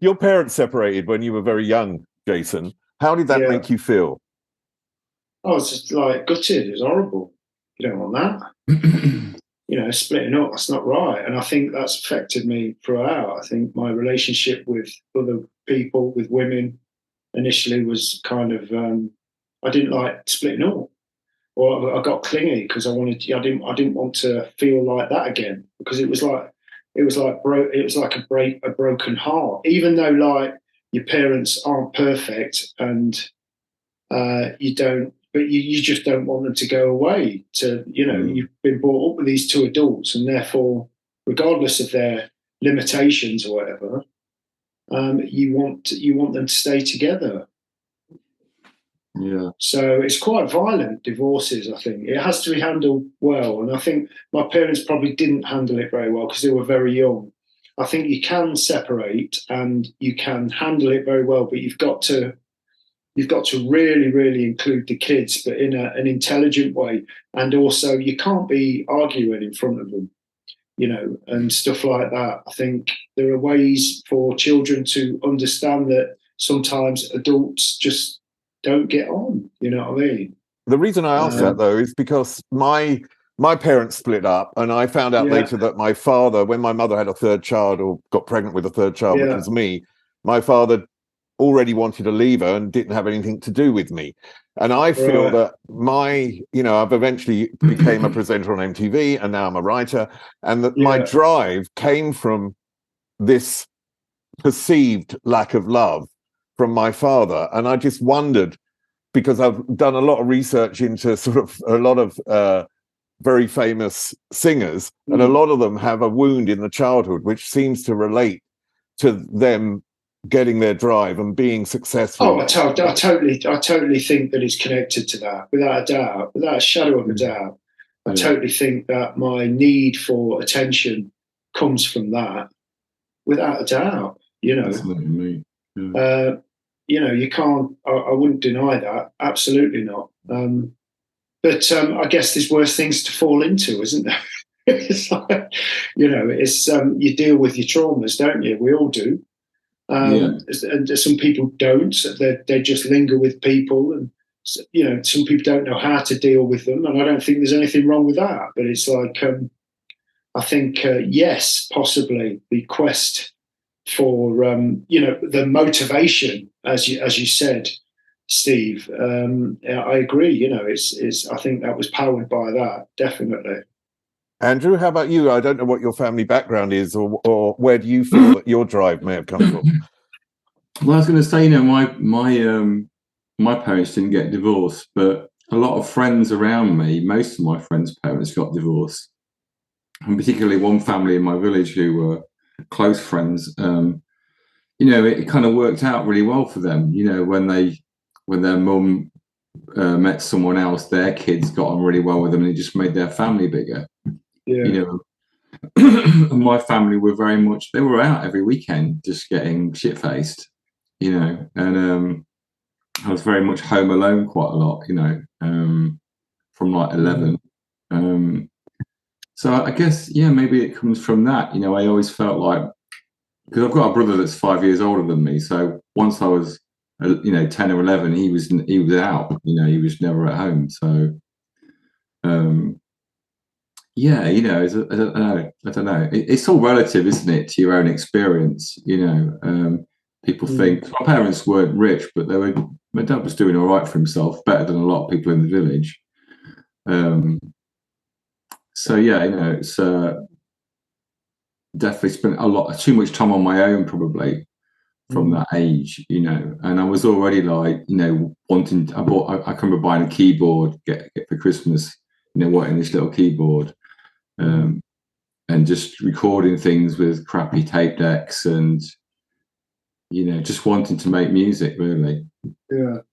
Your parents separated when you were very young, Jason. How did that make you feel? I was just like gutted. It was horrible. You don't want that. You know, splitting up, that's not right. And I think that's affected me throughout. I think my relationship with other people, with women, initially was kind of, I didn't like splitting up. Or I got clingy because I didn't want to feel like that again, because it was like a broken heart. Even though like your parents aren't perfect and you don't, but you just don't want them to go away. You've been brought up with these two adults, and therefore, regardless of their limitations or whatever, you want them to stay together. Yeah. So it's quite violent, divorces, I think. It has to be handled well. And I think my parents probably didn't handle it very well because they were very young. I think you can separate and you can handle it very well, but you've got to really, really include the kids, but in an intelligent way. And also you can't be arguing in front of them, you know, and stuff like that. I think there are ways for children to understand that sometimes adults just don't get on, you know what I mean? The reason I asked that, though, is because my parents split up, and I found out later that my father, when my mother had a third child or got pregnant with a third child, which was me, my father already wanted to leave her and didn't have anything to do with me. And I feel that I've eventually became a presenter on MTV, and now I'm a writer, and that my drive came from this perceived lack of love from my father. And I just wondered, because I've done a lot of research into sort of a lot of very famous singers, and a lot of them have a wound in the childhood, which seems to relate to them getting their drive and being successful. Oh, I totally think that it's connected to that, without a doubt, without a shadow of a doubt. I totally think that my need for attention comes from that, without a doubt. You know, you can't. I wouldn't deny that. Absolutely not. But I guess there's worse things to fall into, isn't there? It's like, you deal with your traumas, don't you? We all do. And some people don't. They just linger with people, and some people don't know how to deal with them. And I don't think there's anything wrong with that. But it's like, I think yes, possibly the quest for the motivation, as you said, Steve. I agree. I think that was powered by that, definitely. Andrew, how about you? I don't know what your family background is, or where do you feel that your drive may have come from? Well, I was going to say, my parents didn't get divorced, but a lot of friends around me, most of my friends' parents got divorced, and particularly one family in my village who were close friends. It kind of worked out really well for them. When their mum met someone else, their kids got on really well with them, and it just made their family bigger. And my family were very much, they were out every weekend just getting shit-faced, and I was very much home alone quite a lot, from like 11. So I guess, maybe it comes from that. I always felt like, because I've got a brother that's 5 years older than me, so once I was 10 or 11, he was out, he was never at home. So I don't know. It's all relative, isn't it, to your own experience? People think my parents weren't rich, but my dad was doing all right for himself, better than a lot of people in the village. It's definitely spent too much time on my own, probably from that age, and I was already like, wanting. I can remember buying a keyboard, get for Christmas, wanting this little keyboard. And just recording things with crappy tape decks, and just wanting to make music, really. Yeah.